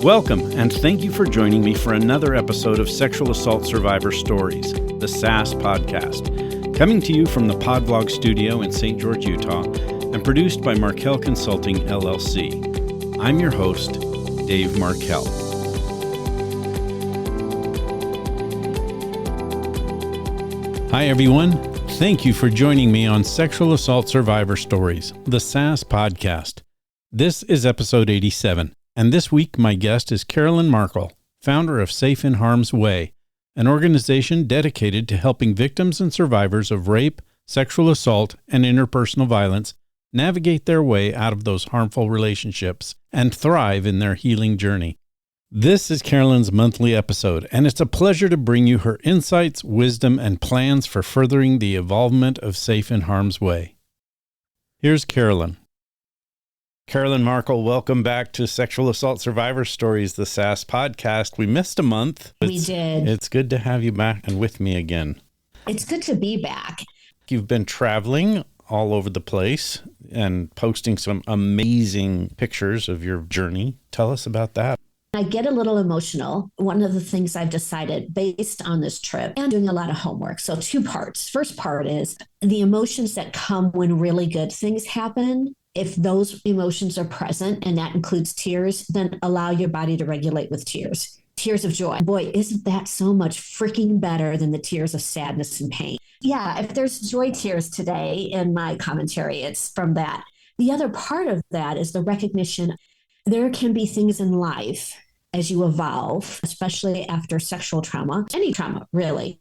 Welcome, and thank you for joining me for another episode of Sexual Assault Survivor Stories, the SAS podcast, coming to you from the Podvlog studio in St. George, Utah, and produced by Markel Consulting, LLC. I'm your host, Dave Markel. Hi, everyone. Thank you for joining me on Sexual Assault Survivor Stories, the SAS podcast. This is episode 87. And this week, my guest is Carolyn Markel, founder of Safe in Harm's Way, an organization dedicated to helping victims and survivors of rape, sexual assault, and interpersonal violence navigate their way out of those harmful relationships and thrive in their healing journey. This is Carolyn's monthly episode, and it's a pleasure to bring you her insights, wisdom, and plans for furthering the evolvement of Safe in Harm's Way. Here's Carolyn. Carolyn Markel, welcome back to Sexual Assault Survivor Stories, the SAS podcast. We missed a month. We did. It's good to have you back and with me again. It's good to be back. You've been traveling all over the place and posting some amazing pictures of your journey. Tell us about that. I get a little emotional. One of the things I've decided based on this trip and doing a lot of homework. So two parts. First part is the emotions that come when really good things happen. If those emotions are present, and that includes tears, then allow your body to regulate with tears. Tears of joy. Boy, isn't that so much freaking better than the tears of sadness and pain? Yeah, if there's joy tears today in my commentary, it's from that. The other part of that is the recognition there can be things in life as you evolve, especially after sexual trauma, any trauma, really.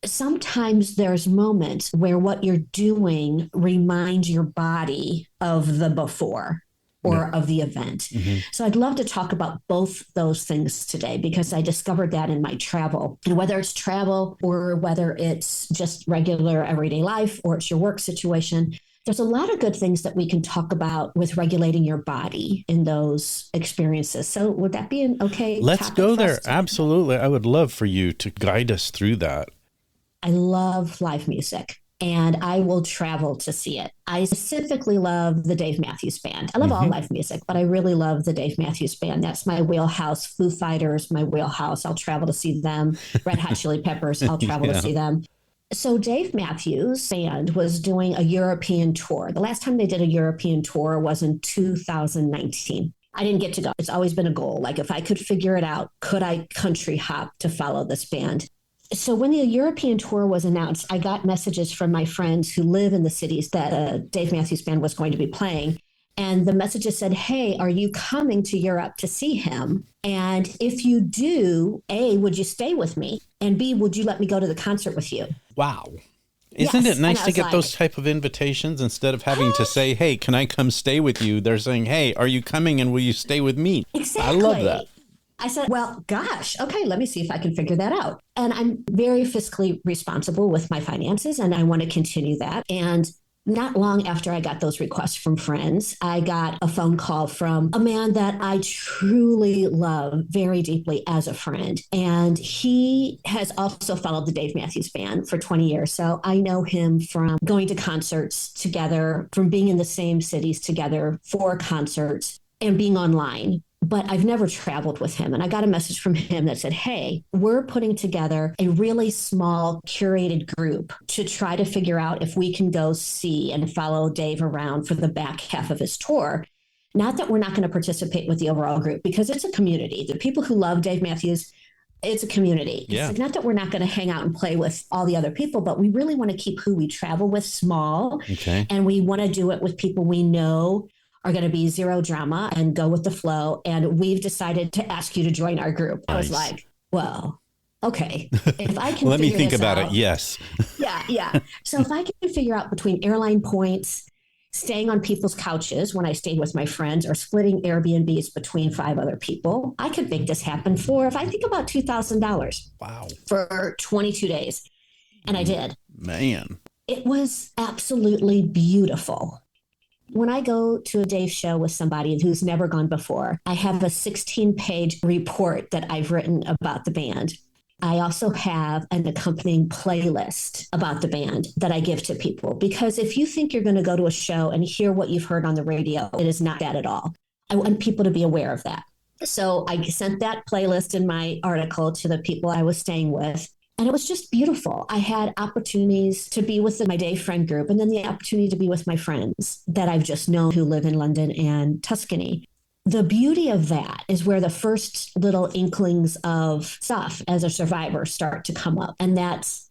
Sometimes there's moments where what you're doing reminds your body of the before or of the event. Mm-hmm. So I'd love to talk about both those things today because I discovered that in my travel. And whether it's travel or whether it's just regular everyday life or it's your work situation, there's a lot of good things that we can talk about with regulating your body in those experiences. So would that be an okay Let's topic go for there. us to- Absolutely. I would love for you to guide us through that. I love live music and I will travel to see it. I specifically love the Dave Matthews Band. I love all live music, but I really love the Dave Matthews Band. That's my wheelhouse. Foo Fighters, my wheelhouse. I'll travel to see them. Red Hot Chili Peppers, I'll travel to see them. So Dave Matthews Band was doing a European tour. The last time they did a European tour was in 2019. I didn't get to go. It's always been a goal. Like if I could figure it out, could I country hop to follow this band? So when the European tour was announced, I got messages from my friends who live in the cities that Dave Matthews Band was going to be playing. And the messages said, hey, are you coming to Europe to see him? And if you do, A, would you stay with me? And B, would you let me go to the concert with you? Wow. Isn't it nice to get those type of invitations instead of having to say, hey, can I come stay with you? They're saying, hey, are you coming and will you stay with me? Exactly. I love that. I said, well, gosh, okay, let me see if I can figure that out. And I'm very fiscally responsible with my finances, and I want to continue that. And not long after I got those requests from friends, I got a phone call from a man that I truly love very deeply as a friend. And he has also followed the Dave Matthews Band for 20 years. So I know him from going to concerts together, from being in the same cities together for concerts and being online. But I've never traveled with him. And I got a message from him that said, hey, we're putting together a really small curated group to try to figure out if we can go see and follow Dave around for the back half of his tour. Not that we're not going to participate with the overall group, because it's a community. The people who love Dave Matthews, it's a community. Yeah. It's not that we're not going to hang out and play with all the other people, but we really want to keep who we travel with small. Okay. And we want to do it with people we know are going to be zero drama and go with the flow. And we've decided to ask you to join our group. Nice. I was like, well, okay. If I can let me think about it. Yes. Yeah. So if I can figure out between airline points, staying on people's couches when I stayed with my friends, or splitting Airbnbs between 5 other people, I could make this happen for, if I think about $2,000. Wow. For 22 days. And I did. Man. It was absolutely beautiful. When I go to a Dave show with somebody who's never gone before, I have a 16-page report that I've written about the band. I also have an accompanying playlist about the band that I give to people, because if you think you're going to go to a show and hear what you've heard on the radio, it is not that at all. I want people to be aware of that. So I sent that playlist in my article to the people I was staying with. And it was just beautiful. I had opportunities to be with my day friend group and then the opportunity to be with my friends that I've just known who live in London and Tuscany. The beauty of that is where the first little inklings of stuff as a survivor start to come up. And that's,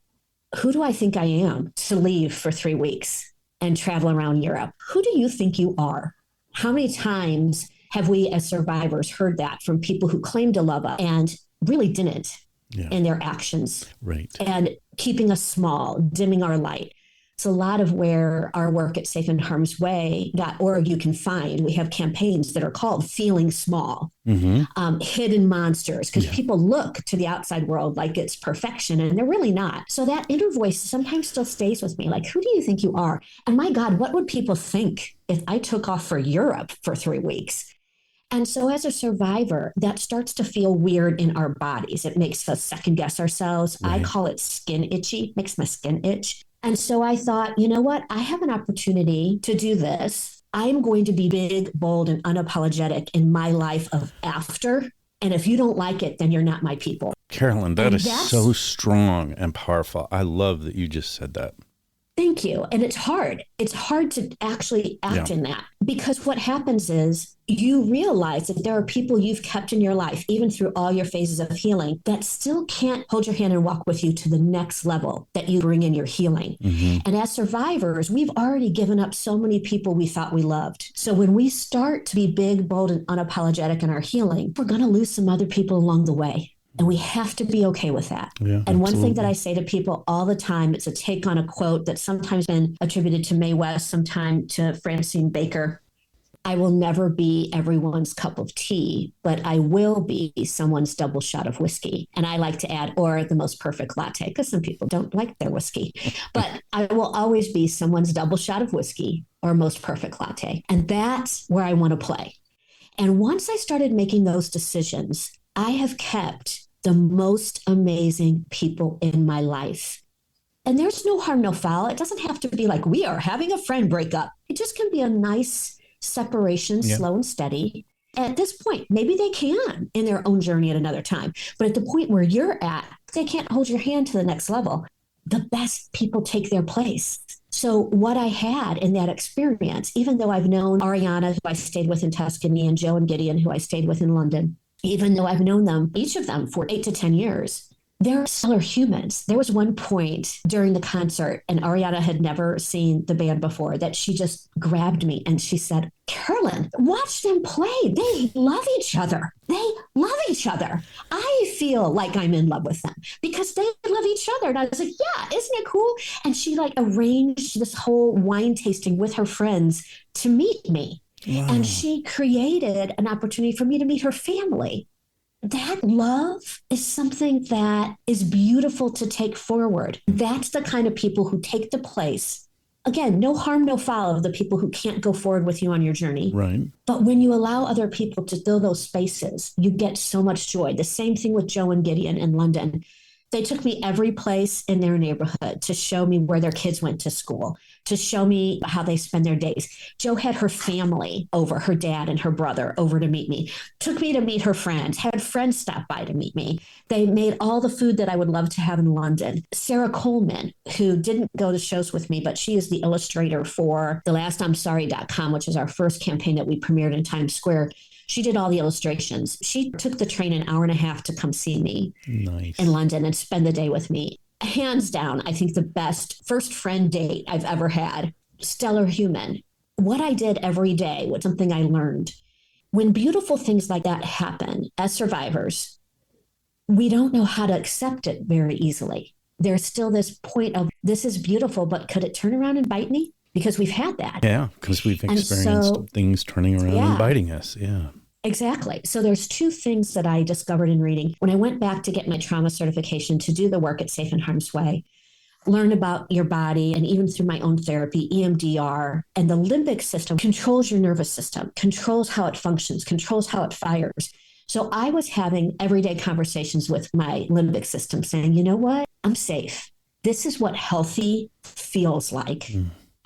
who do I think I am to leave for 3 weeks and travel around Europe? Who do you think you are? How many times have we as survivors heard that from people who claim to love us and really didn't? Yeah. In their actions. Right. And keeping us small, dimming our light. It's a lot of where our work at safeandharmsway.org you can find. We have campaigns that are called Feeling Small, Hidden Monsters, because people look to the outside world like it's perfection and they're really not. So that inner voice sometimes still stays with me. Like, who do you think you are? And my God, what would people think if I took off for Europe for 3 weeks? And so as a survivor, that starts to feel weird in our bodies. It makes us second guess ourselves. Right. I call it skin itchy, makes my skin itch. And so I thought, you know what? I have an opportunity to do this. I'm going to be big, bold, and unapologetic in my life of after. And if you don't like it, then you're not my people. Carolyn, that is so strong and powerful. I love that you just said that. Thank you. And it's hard. It's hard to actually act in that, because what happens is you realize that there are people you've kept in your life, even through all your phases of healing, that still can't hold your hand and walk with you to the next level that you bring in your healing. And as survivors, we've already given up so many people we thought we loved. So when we start to be big, bold, and unapologetic in our healing, we're going to lose some other people along the way. And we have to be okay with that. Yeah, and one thing that I say to people all the time, it's a take on a quote that's sometimes been attributed to Mae West, sometime to Francine Baker. I will never be everyone's cup of tea, but I will be someone's double shot of whiskey. And I like to add, or the most perfect latte, because some people don't like their whiskey. But I will always be someone's double shot of whiskey or most perfect latte. And that's where I want to play. And once I started making those decisions, I have kept the most amazing people in my life. And there's no harm, no foul. It doesn't have to be like we are having a friend breakup. It just can be a nice separation, slow and steady. At this point, maybe they can in their own journey at another time. But at the point where you're at, they can't hold your hand to the next level. The best people take their place. So what I had in that experience, even though I've known Ariana, who I stayed with in Tuscany, and Joe and Gideon, who I stayed with in London, even though I've known them, each of them, for 8 to 10 years, they're still humans. There was one point during the concert, and Ariana had never seen the band before, that she just grabbed me and she said, Carolyn, watch them play. They love each other. They love each other. I feel like I'm in love with them because they love each other. And I was like, yeah, isn't it cool? And she arranged this whole wine tasting with her friends to meet me. Wow. And she created an opportunity for me to meet her family. That love is something that is beautiful to take forward. That's the kind of people who take the place. Again, no harm, no foul of the people who can't go forward with you on your journey. Right. But when you allow other people to fill those spaces, you get so much joy. The same thing with Joe and Gideon in London. They took me every place in their neighborhood to show me where their kids went to school, to show me how they spend their days. Joe had her family over, her dad and her brother over to meet me, took me to meet her friends, had friends stop by to meet me. They made all the food that I would love to have in London. Sarah Coleman, who didn't go to shows with me, but she is the illustrator for thelastimsorry.com, which is our first campaign that we premiered in Times Square. She did all the illustrations. She took the train an hour and a half to come see me in London and spend the day with me. Hands down, I think the best first friend date I've ever had. Stellar human. What I did every day was something I learned. When beautiful things like that happen as survivors, we don't know how to accept it very easily. There's still this point of, this is beautiful, but could it turn around and bite me? Because we've had that. Yeah, because we've experienced things turning around and biting us. Yeah. Exactly. So there's 2 things that I discovered in reading. When I went back to get my trauma certification to do the work at Safe and Harm's Way, learn about your body, and even through my own therapy, EMDR, and the limbic system controls your nervous system, controls how it functions, controls how it fires. So I was having everyday conversations with my limbic system saying, you know what? I'm safe. This is what healthy feels like.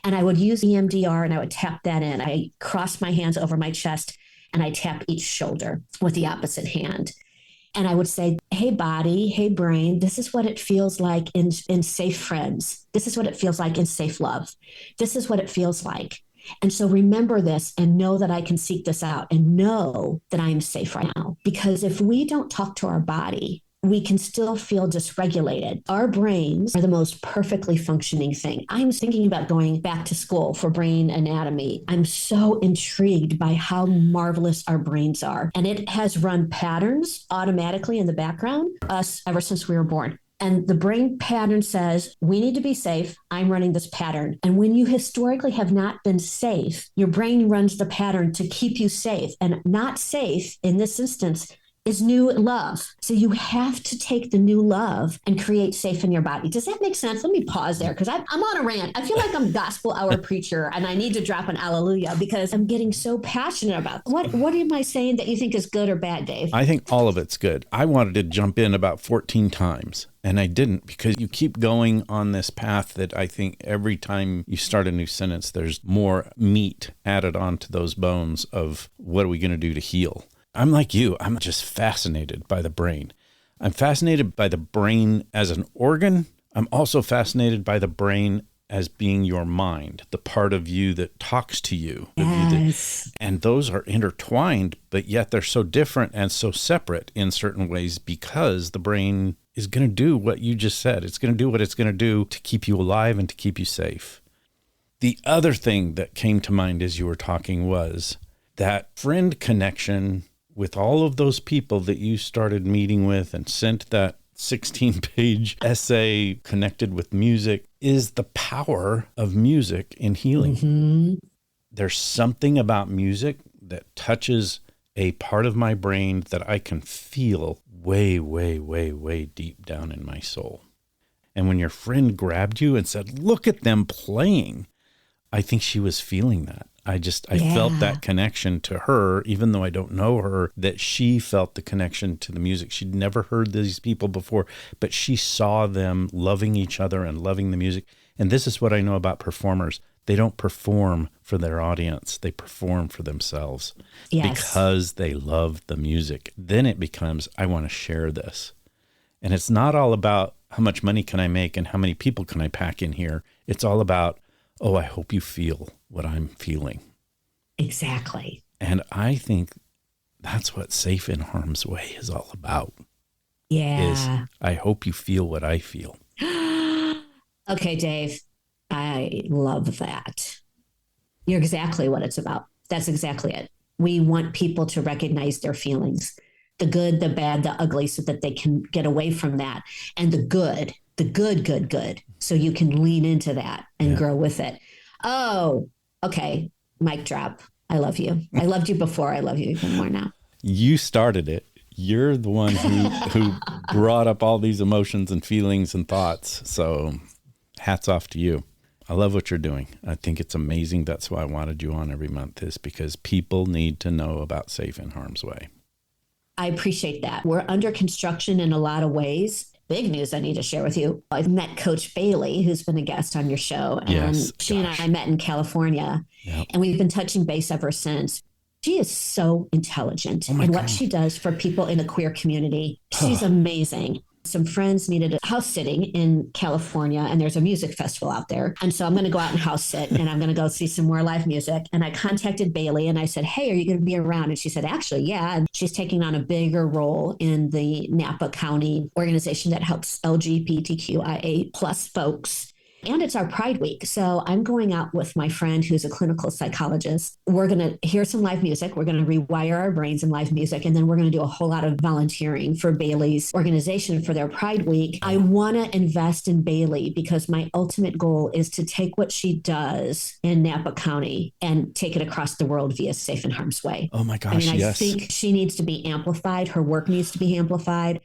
And I would use EMDR and I would tap that in. I crossed my hands over my chest and I tap each shoulder with the opposite hand. And I would say, hey, body, hey, brain, this is what it feels like in safe friends. This is what it feels like in safe love. This is what it feels like. And so remember this and know that I can seek this out and know that I am safe right now. Because if we don't talk to our body, we can still feel dysregulated. Our brains are the most perfectly functioning thing. I'm thinking about going back to school for brain anatomy. I'm so intrigued by how marvelous our brains are. And it has run patterns automatically in the background, us ever since we were born. And the brain pattern says, we need to be safe. I'm running this pattern. And when you historically have not been safe, your brain runs the pattern to keep you safe. And not safe in this instance is new love. So you have to take the new love and create safe in your body. Does that make sense? Let me pause there because I'm on a rant. I feel like I'm a gospel hour preacher and I need to drop an hallelujah because I'm getting so passionate about what am I saying that you think is good or bad, Dave? I think all of it's good. I wanted to jump in about 14 times and I didn't because you keep going on this path that I think every time you start a new sentence, there's more meat added onto those bones of what are we going to do to heal? I'm like you. I'm just fascinated by the brain. I'm fascinated by the brain as an organ. I'm also fascinated by the brain as being your mind, the part of you that talks to you. Yes. And those are intertwined, but yet they're so different and so separate in certain ways because the brain is going to do what you just said. It's going to do what it's going to do to keep you alive and to keep you safe. The other thing that came to mind as you were talking was that friend connection with all of those people that you started meeting with and sent that 16-page essay connected with music is the power of music in healing. Mm-hmm. There's something about music that touches a part of my brain that I can feel way, way, way, way deep down in my soul. And when your friend grabbed you and said, look at them playing, I think she was feeling that. I felt that connection to her, even though I don't know her, that she felt the connection to the music. She'd never heard these people before, but she saw them loving each other and loving the music. And this is what I know about performers. They don't perform for their audience. They perform for themselves because they love the music. Then it becomes, I want to share this. And it's not all about how much money can I make and how many people can I pack in here. It's all about, oh, I hope you feel what I'm feeling. Exactly. And I think that's what Safe in Harm's Way is all about. Yeah. Is I hope you feel what I feel. Okay, Dave, I love that. You're exactly what it's about. That's exactly it. We want people to recognize their feelings, the good, the bad, the ugly, so that they can get away from that. And the good. So you can lean into that and grow with it. Oh, okay. Mic drop. I love you. I loved you before. I love you even more now. You started it. You're the one who brought up all these emotions and feelings and thoughts. So hats off to you. I love what you're doing. I think it's amazing. That's why I wanted you on every month, is because people need to know about Safe in Harm's Way. I appreciate that. We're under construction in a lot of ways. Big news I need to share with you. I met Coach Bailey, who's been a guest on your show, and she and I met in California, and we've been touching base ever since. She is so intelligent in what she does for people in the queer community. She's amazing. Some friends needed a house sitting in California, and there's a music festival out there. And so I'm going to go out and house sit, and I'm going to go see some more live music. And I contacted Bailey and I said, hey, are you going to be around? And she said, actually, yeah. And she's taking on a bigger role in the Napa County organization that helps LGBTQIA plus folks. And it's our Pride Week. So I'm going out with my friend who's a clinical psychologist. We're going to hear some live music. We're going to rewire our brains in live music. And then we're going to do a whole lot of volunteering for Bailey's organization for their Pride Week. I want to invest in Bailey because my ultimate goal is to take what she does in Napa County and take it across the world via Safe in Harm's Way. Oh my gosh, I think she needs to be amplified. Her work needs to be amplified.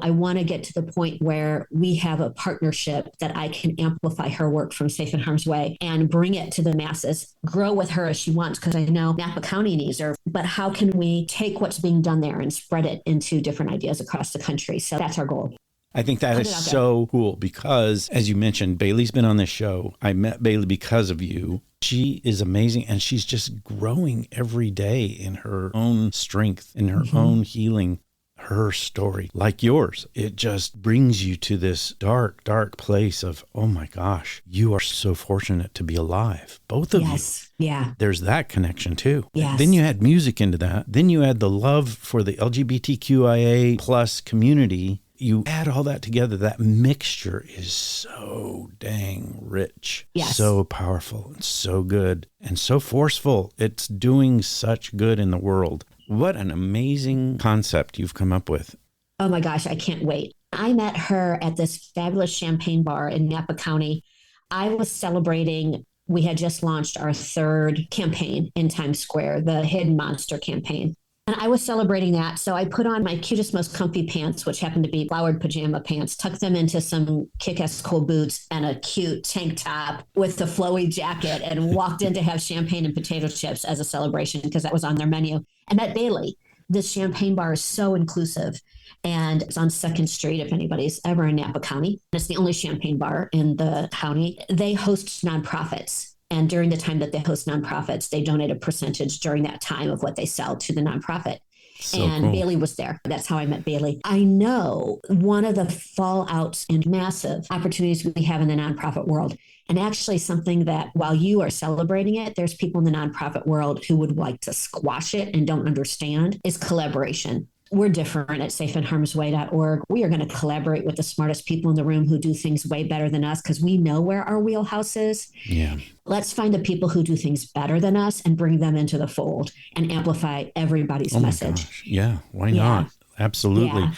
I want to get to the point where we have a partnership that I can amplify her work from Safe in Harm's Way and bring it to the masses, grow with her as she wants, because I know Napa County needs her. But how can we take what's being done there and spread it into different ideas across the country? So that's our goal. I think that is so cool because, as you mentioned, Bailey's been on this show. I met Bailey because of you. She is amazing, and she's just growing every day in her own strength, in her own healing. Her story, like yours, it just brings you to this dark, dark place of, oh my gosh, you are so fortunate to be alive. Both of you. Yeah. There's that connection too. Yes. Then you add music into that. Then you add the love for the LGBTQIA plus community. You add all that together. That mixture is so dang rich, so powerful, and so good, and so forceful. It's doing such good in the world. What an amazing concept you've come up with. Oh my gosh, I can't wait. I met her at this fabulous champagne bar in Napa County. I was celebrating, we had just launched our third campaign in Times Square, the Hidden Monster campaign. And I was celebrating that. So I put on my cutest, most comfy pants, which happened to be flowered pajama pants, tucked them into some kick-ass cool boots and a cute tank top with a flowy jacket, and walked in to have champagne and potato chips as a celebration because that was on their menu. I met Bailey. This champagne bar is so inclusive. And it's on 2nd Street, if anybody's ever in Napa County. It's the only champagne bar in the county. They host nonprofits. And during the time that they host nonprofits, they donate a percentage during that time of what they sell to the nonprofit. So and cool. Bailey was there. That's how I met Bailey. I know one of the fallouts and massive opportunities we have in the nonprofit world, and actually something that while you are celebrating it, there's people in the nonprofit world who would like to squash it and don't understand, is collaboration. We're different at safeandharmsway.org. We are going to collaborate with the smartest people in the room who do things way better than us because we know where our wheelhouse is. Yeah. Let's find the people who do things better than us and bring them into the fold and amplify everybody's message. Gosh. Yeah. Why not? Absolutely. Yeah.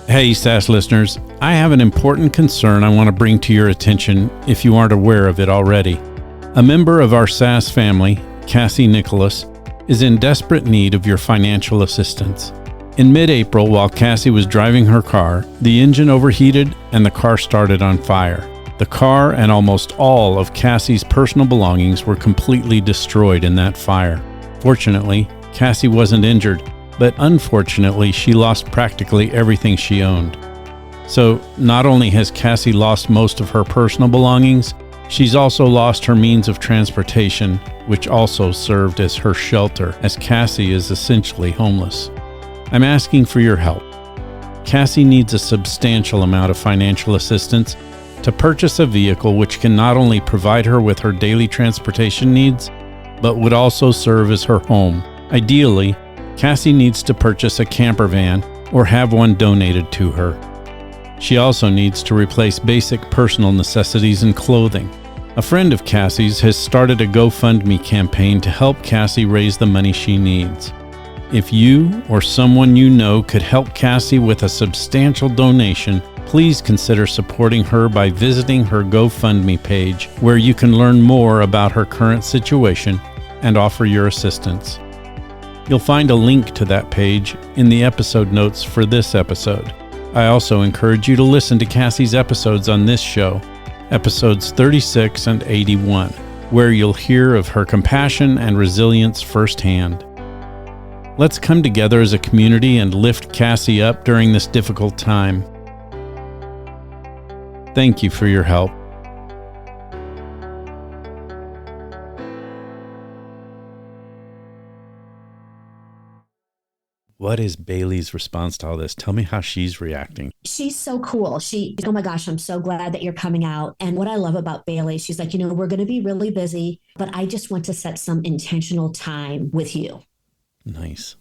Hey, SAS listeners, I have an important concern I want to bring to your attention if you aren't aware of it already. A member of our SAS family, Cassie Nicholas, is in desperate need of your financial assistance. In mid-April, while Cassie was driving her car, the engine overheated and the car started on fire. The car and almost all of Cassie's personal belongings were completely destroyed in that fire. Fortunately, Cassie wasn't injured, but unfortunately, she lost practically everything she owned. So, not only has Cassie lost most of her personal belongings, she's also lost her means of transportation, which also served as her shelter, as Cassie is essentially homeless. I'm asking for your help. Cassie needs a substantial amount of financial assistance to purchase a vehicle which can not only provide her with her daily transportation needs, but would also serve as her home. Ideally, Cassie needs to purchase a camper van or have one donated to her. She also needs to replace basic personal necessities and clothing. A friend of Cassie's has started a GoFundMe campaign to help Cassie raise the money she needs. If you or someone you know could help Cassie with a substantial donation, please consider supporting her by visiting her GoFundMe page, where you can learn more about her current situation and offer your assistance. You'll find a link to that page in the episode notes for this episode. I also encourage you to listen to Cassie's episodes on this show, episodes 36 and 81, where you'll hear of her compassion and resilience firsthand. Let's come together as a community and lift Cassie up during this difficult time. Thank you for your help. What is Bailey's response to all this? Tell me how she's reacting. She's so cool. Oh my gosh, I'm so glad that you're coming out. And what I love about Bailey, she's like, we're going to be really busy, but I just want to set some intentional time with you. Nice.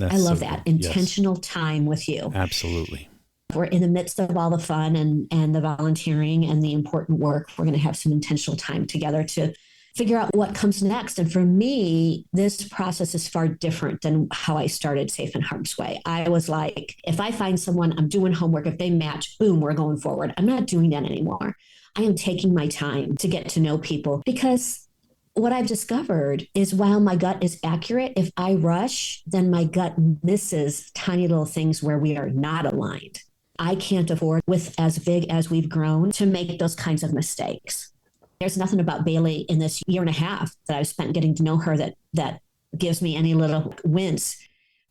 I love that. Intentional time with you. Absolutely. We're in the midst of all the fun and the volunteering and the important work. We're going to have some intentional time together to figure out what comes next. And for me, this process is far different than how I started Safe and Harm's Way. I was like, if I find someone, I'm doing homework. If they match, boom, we're going forward. I'm not doing that anymore. I am taking my time to get to know people because what I've discovered is while my gut is accurate, if I rush, then my gut misses tiny little things where we are not aligned. I can't afford, with as big as we've grown, to make those kinds of mistakes. There's nothing about Bailey in this year and a half that I've spent getting to know her that gives me any little wince.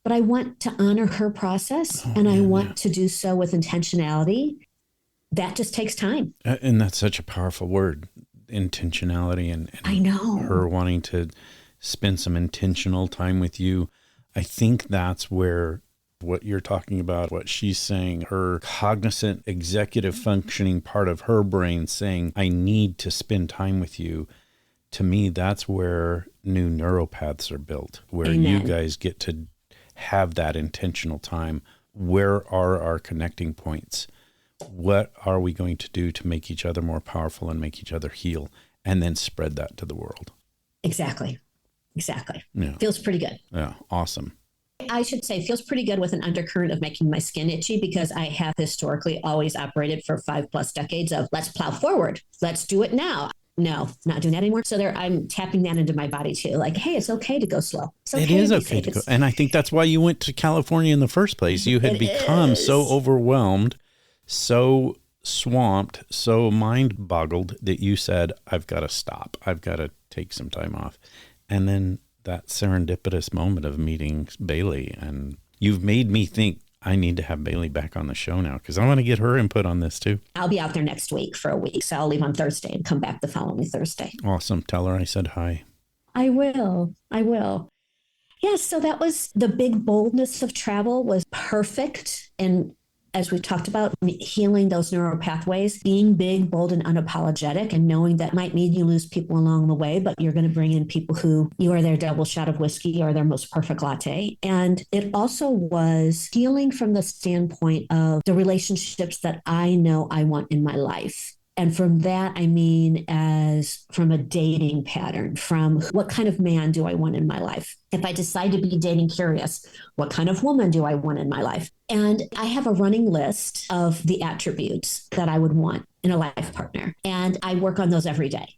But I want to honor her process, and I want to do so with intentionality. That just takes time. And that's such a powerful word, intentionality, and I know her wanting to spend some intentional time with you. I think that's where what you're talking about, what she's saying, her cognizant executive functioning part of her brain saying, I need to spend time with you. To me, that's where new neuropaths are built, where Amen. You guys get to have that intentional time. Where are our connecting points? What are we going to do to make each other more powerful and make each other heal, and then spread that to the world? Exactly. Yeah. Feels pretty good. Yeah. Awesome. I should say feels pretty good with an undercurrent of making my skin itchy, because I have historically always operated for 5+ decades of let's plow forward. Let's do it now. No, not doing that anymore. So I'm tapping that into my body too. Like, hey, it's okay to go slow. It is okay to go. And I think that's why you went to California in the first place. You had become so overwhelmed, so swamped, so mind boggled that you said, I've got to stop. I've got to take some time off. And then that serendipitous moment of meeting Bailey, and you've made me think I need to have Bailey back on the show now, because I want to get her input on this too. I'll be out there next week for a week. So I'll leave on Thursday and come back the following Thursday. Awesome. Tell her I said hi. I will. Yeah, so that was the big boldness of travel was perfect. And as we talked about, healing those neural pathways, being big, bold, and unapologetic, and knowing that might mean you lose people along the way, but you're going to bring in people who you are their double shot of whiskey or their most perfect latte. And it also was healing from the standpoint of the relationships that I know I want in my life. And from that, I mean, as from a dating pattern, from what kind of man do I want in my life? If I decide to be dating curious, what kind of woman do I want in my life? And I have a running list of the attributes that I would want in a life partner. And I work on those every day.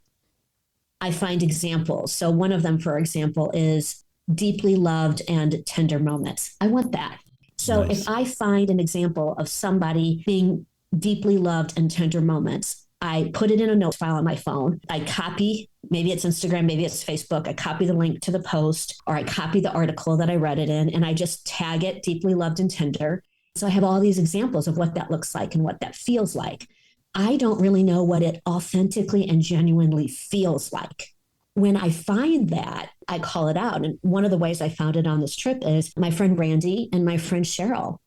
I find examples. So one of them, for example, is deeply loved and tender moments. I want that. So Nice. If I find an example of somebody being deeply loved and tender moments, I put it in a note file on my phone. I copy, maybe it's Instagram, maybe it's Facebook. I copy the link to the post, or I copy the article that I read it in, and I just tag it deeply loved and tender. So I have all these examples of what that looks like and what that feels like. I don't really know what it authentically and genuinely feels like. When I find that, I call it out. And one of the ways I found it on this trip is my friend Randy and my friend Cheryl.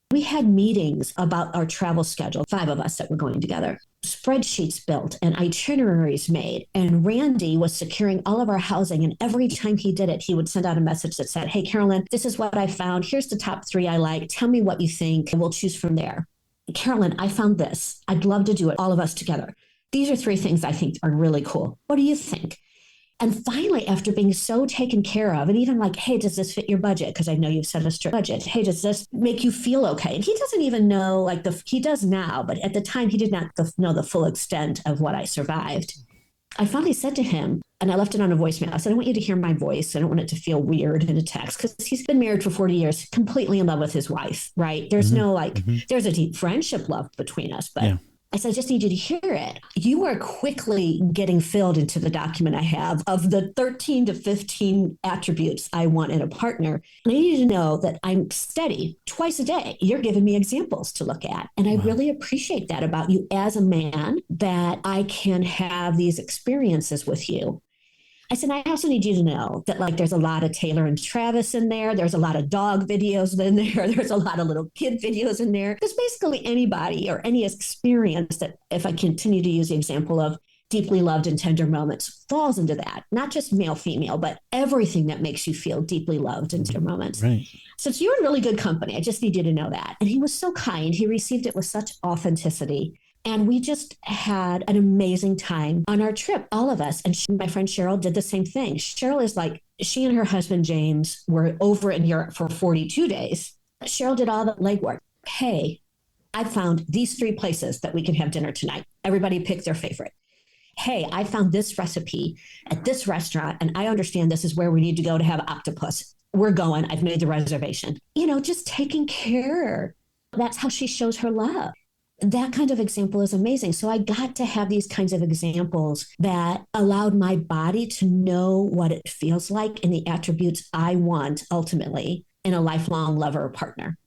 We had meetings about our travel schedule, 5 of us that were going together, spreadsheets built and itineraries made. And Randy was securing all of our housing. And every time he did it, he would send out a message that said, hey, Carolyn, this is what I found. Here's the top 3 I like. Tell me what you think, and we'll choose from there. Carolyn, I found this. I'd love to do it, all of us together. These are 3 things I think are really cool. What do you think? And finally, after being so taken care of, and even like, hey, does this fit your budget? Because I know you've set a strict budget. Hey, does this make you feel okay? And he doesn't even know, he does now, but at the time he did not know the full extent of what I survived. I finally said to him, and I left it on a voicemail. I said, I want you to hear my voice. I don't want it to feel weird in a text, because he's been married for 40 years, completely in love with his wife, right? There's there's a deep friendship love between us, but yeah. I said, I just need you to hear it. You are quickly getting filled into the document I have of the 13 to 15 attributes I want in a partner. And I need you to know that I'm steady twice a day. You're giving me examples to look at. And I really appreciate that about you as a man, that I can have these experiences with you. I said, I also need you to know that there's a lot of Taylor and Travis in there. There's a lot of dog videos in there. There's a lot of little kid videos in there. Because basically anybody or any experience that, if I continue to use the example of deeply loved and tender moments, falls into that. Not just male, female, but everything that makes you feel deeply loved and tender moments. Right. So you're in really good company. I just need you to know that. And he was so kind. He received it with such authenticity. And we just had an amazing time on our trip, all of us. And my friend Cheryl did the same thing. Cheryl is she and her husband, James, were over in Europe for 42 days. Cheryl did all the legwork. Hey, I found these 3 places that we can have dinner tonight. Everybody picked their favorite. hey, I found this recipe at this restaurant, and I understand this is where we need to go to have octopus. We're going. I've made the reservation. Just taking care. That's how she shows her love. That kind of example is amazing. So I got to have these kinds of examples that allowed my body to know what it feels like and the attributes I want ultimately in a lifelong lover or partner.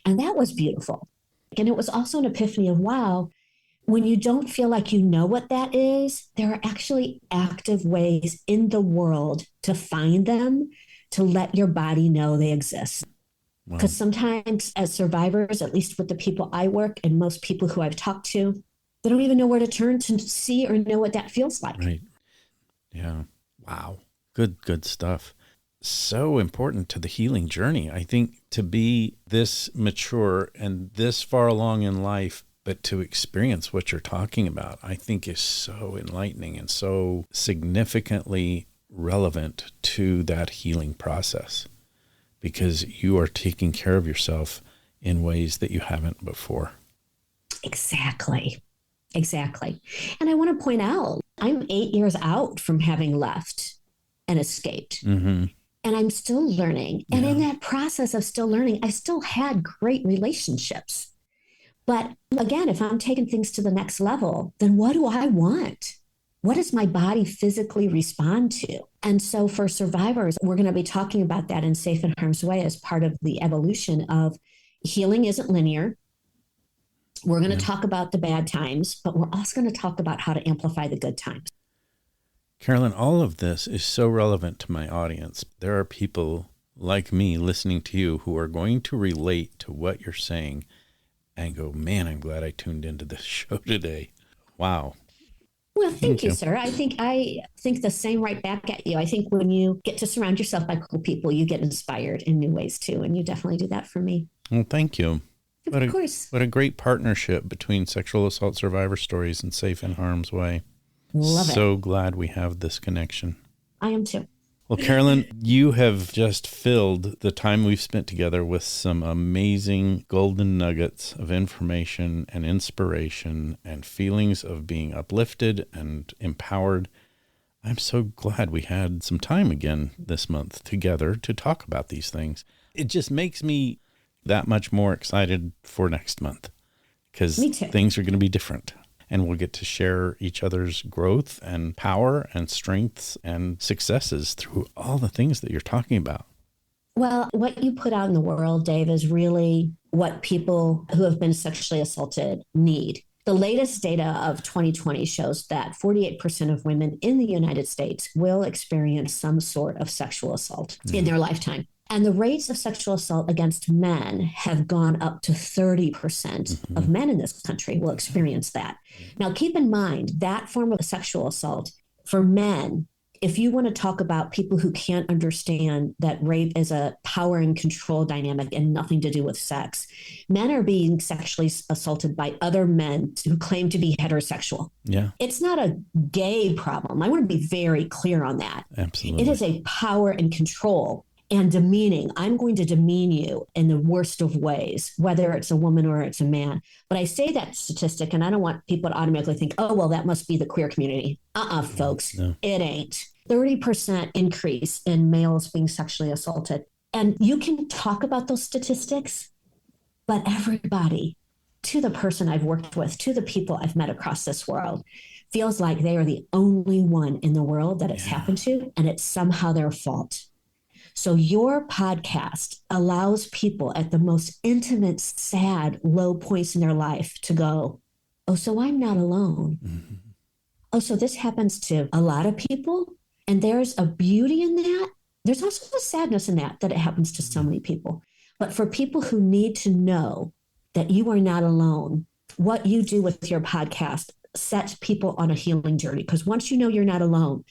And that was beautiful. And it was also an epiphany of, wow, when you don't feel like you know what that is, there are actually active ways in the world to find them, to let your body know they exist. Wow. Because sometimes as survivors, at least with the people I work and most people who I've talked to, they don't even know where to turn to see or know what that feels like. Right. Yeah. Wow. Good stuff. So important to the healing journey. I think to be this mature and this far along in life, but to experience what you're talking about, I think is so enlightening and so significantly relevant to that healing process, because you are taking care of yourself in ways that you haven't before. Exactly. And I want to point out, I'm 8 years out from having left and escaped. Mm-hmm. And I'm still learning. And in that process of still learning, I still had great relationships. But again, if I'm taking things to the next level, then what do I want? What does my body physically respond to? And so for survivors, we're going to be talking about that in Safe and Harm's Way as part of the evolution of healing isn't linear. We're going to talk about the bad times, but we're also going to talk about how to amplify the good times. Carolyn, all of this is so relevant to my audience. There are people like me listening to you who are going to relate to what you're saying and go, man, I'm glad I tuned into this show today. Wow. Well, thank you, sir. I think the same right back at you. I think when you get to surround yourself by cool people, you get inspired in new ways too. And you definitely do that for me. Well, thank you. Of course. What a great partnership between Sexual Assault Survivor Stories and Safe and Harm's Way. Love it. So glad we have this connection. I am too. Well, Carolyn, you have just filled the time we've spent together with some amazing golden nuggets of information and inspiration and feelings of being uplifted and empowered. I'm so glad we had some time again this month together to talk about these things. It just makes me that much more excited for next month, because things are going to be different. And we'll get to share each other's growth and power and strengths and successes through all the things that you're talking about. Well, what you put out in the world, Dave, is really what people who have been sexually assaulted need. The latest data of 2020 shows that 48% of women in the United States will experience some sort of sexual assault in their lifetime. And the rates of sexual assault against men have gone up to 30% of men in this country will experience that. Now, keep in mind that form of sexual assault for men, if you want to talk about people who can't understand that rape is a power and control dynamic and nothing to do with sex, men are being sexually assaulted by other men who claim to be heterosexual. Yeah. It's not a gay problem. I want to be very clear on that. Absolutely. It is a power and control and demeaning. I'm going to demean you in the worst of ways, whether it's a woman or it's a man. But I say that statistic, and I don't want people to automatically think, oh, well, that must be the queer community. Folks, no. It ain't. 30% increase in males being sexually assaulted. And you can talk about those statistics, but everybody, to the person I've worked with, to the people I've met across this world, feels like they are the only one in the world that it's happened to, and it's somehow their fault. So your podcast allows people at the most intimate, sad, low points in their life to go, oh, so I'm not alone. Mm-hmm. Oh, so this happens to a lot of people. And there's a beauty in that. There's also a sadness in that it happens to so many people. But for people who need to know that you are not alone, what you do with your podcast sets people on a healing journey. Because once you know you're not alone,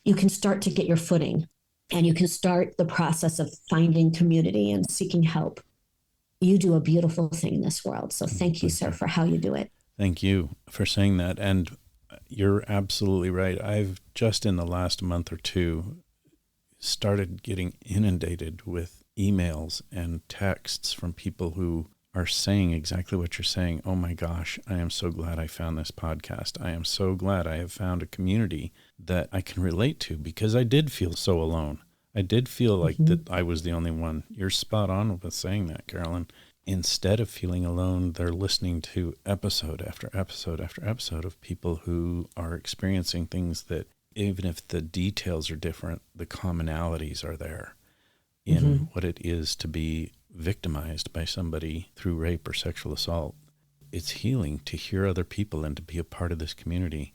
you can start to get your footing. And you can start the process of finding community and seeking help. You do a beautiful thing in this world. So thank you, sir, for how you do it. Thank you for saying that. And you're absolutely right. I've just in the last month or two started getting inundated with emails and texts from people who are saying exactly what you're saying. Oh my gosh, I am so glad I found this podcast. I am so glad I have found a community that I can relate to, because I did feel so alone. I did feel like that I was the only one. You're spot on with saying that, Carolyn. Instead of feeling alone, they're listening to episode after episode after episode of people who are experiencing things that, even if the details are different, the commonalities are there in what it is to be victimized by somebody through rape or sexual assault. It's healing to hear other people and to be a part of this community.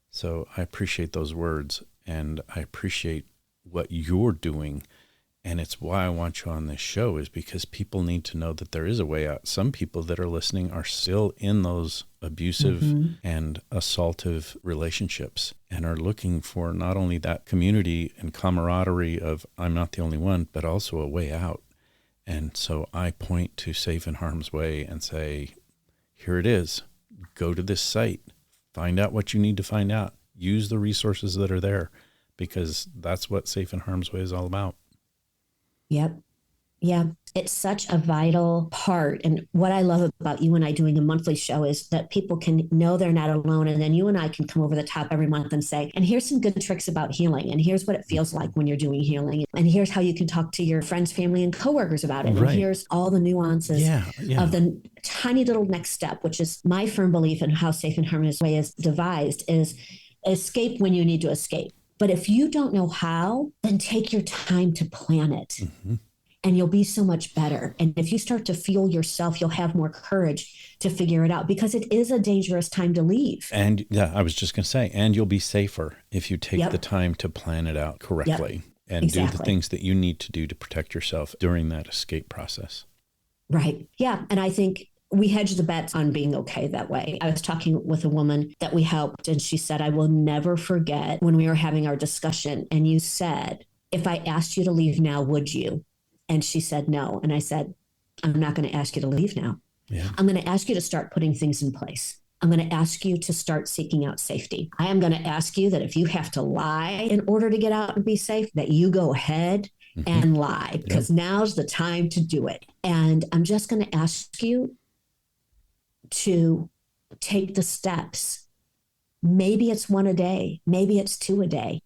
So I appreciate those words, and I appreciate what you're doing. And it's why I want you on this show, is because people need to know that there is a way out. Some people that are listening are still in those abusive and assaultive relationships and are looking for not only that community and camaraderie of I'm not the only one, but also a way out. And so I point to Safe in Harm's Way and say, here it is. Go to this site, find out what you need to find out, use the resources that are there, because that's what Safe in Harm's Way is all about. Yep. Yeah. It's such a vital part. And what I love about you and I doing a monthly show is that people can know they're not alone. And then you and I can come over the top every month and say, and here's some good tricks about healing. And here's what it feels like when you're doing healing. And here's how you can talk to your friends, family, and coworkers about it. Right. And here's all the nuances of the tiny little next step, which is my firm belief in how Safe and Harmless Way is devised, is escape when you need to escape. But if you don't know how, then take your time to plan it. And you'll be so much better. And if you start to feel yourself, you'll have more courage to figure it out, because it is a dangerous time to leave. And yeah, I was just going to say, and you'll be safer if you take the time to plan it out correctly and do the things that you need to do to protect yourself during that escape process. Right. Yeah. And I think we hedge the bets on being okay that way. I was talking with a woman that we helped, and she said, I will never forget when we were having our discussion and you said, if I asked you to leave now, would you? And she said, no. And I said, I'm not going to ask you to leave now. Yeah. I'm going to ask you to start putting things in place. I'm going to ask you to start seeking out safety. I am going to ask you that if you have to lie in order to get out and be safe, that you go ahead and lie, because now's the time to do it. And I'm just going to ask you to take the steps. Maybe it's 1 a day, maybe it's 2 a day,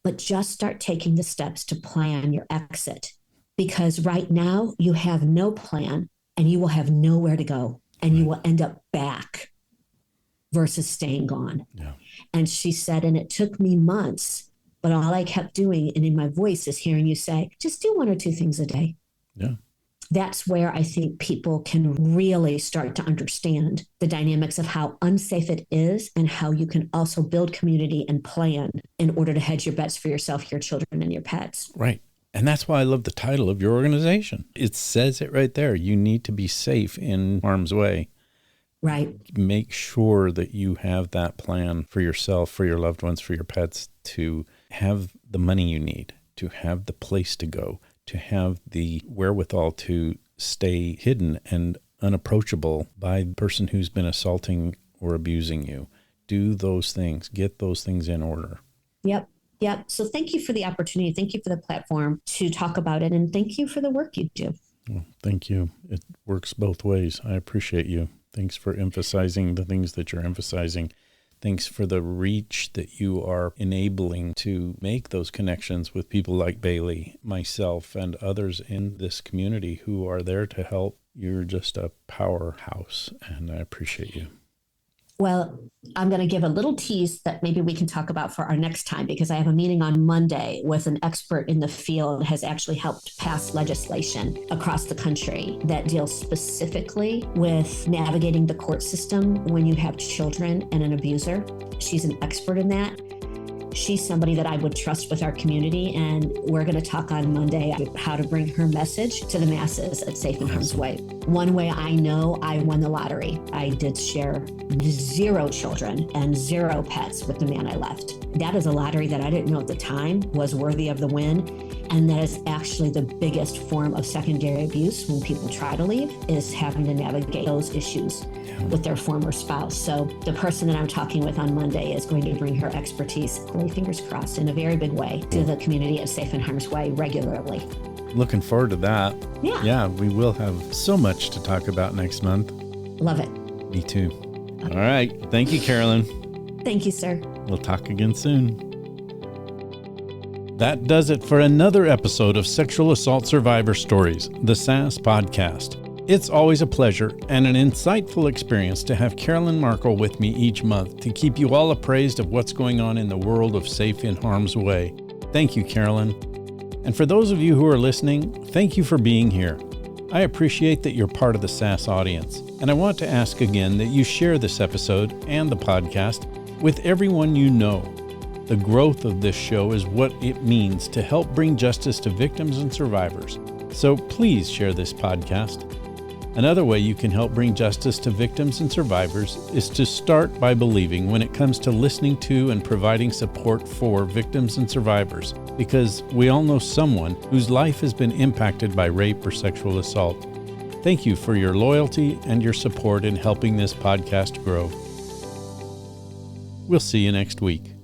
but just start taking the steps to plan your exit. Because right now you have no plan and you will have nowhere to go, and you will end up back versus staying gone. Yeah. And she said, and it took me months, but all I kept doing, and in my voice, is hearing you say, just do 1 or 2 things a day. Yeah. That's where I think people can really start to understand the dynamics of how unsafe it is, and how you can also build community and plan in order to hedge your bets for yourself, your children, and your pets. Right. And that's why I love the title of your organization. It says it right there. You need to be safe in harm's way. Right. Make sure that you have that plan for yourself, for your loved ones, for your pets, to have the money you need, to have the place to go, to have the wherewithal to stay hidden and unapproachable by the person who's been assaulting or abusing you. Do those things. Get those things in order. Yep. Yeah. So thank you for the opportunity. Thank you for the platform to talk about it. And thank you for the work you do. Well, thank you. It works both ways. I appreciate you. Thanks for emphasizing the things that you're emphasizing. Thanks for the reach that you are enabling to make those connections with people like Bailey, myself, and others in this community who are there to help. You're just a powerhouse, and I appreciate you. Well, I'm going to give a little tease that maybe we can talk about for our next time, because I have a meeting on Monday with an expert in the field that has actually helped pass legislation across the country that deals specifically with navigating the court system when you have children and an abuser. She's an expert in that. She's somebody that I would trust with our community, and we're going to talk on Monday about how to bring her message to the masses at Safe in Harm's Way. One way I know I won the lottery, I did share 0 children and 0 pets with the man I left. That is a lottery that I didn't know at the time was worthy of the win. And that is actually the biggest form of secondary abuse when people try to leave, is having to navigate those issues with their former spouse. So the person that I'm talking with on Monday is going to bring her expertise, fingers crossed, in a very big way to the community at Safe in Harm's Way regularly. Looking forward to that. Yeah. Yeah, we will have so much to talk about next month. Love it. Me too. All right. Thank you, Carolyn. Thank you, sir. We'll talk again soon. That does it for another episode of Sexual Assault Survivor Stories, the SAS podcast. It's always a pleasure and an insightful experience to have Carolyn Markel with me each month to keep you all appraised of what's going on in the world of Safe in Harm's Way. Thank you, Carolyn. And for those of you who are listening, thank you for being here. I appreciate that you're part of the SAS audience, and I want to ask again that you share this episode and the podcast with everyone you know. The growth of this show is what it means to help bring justice to victims and survivors. So please share this podcast. Another way you can help bring justice to victims and survivors is to start by believing when it comes to listening to and providing support for victims and survivors, because we all know someone whose life has been impacted by rape or sexual assault. Thank you for your loyalty and your support in helping this podcast grow. We'll see you next week.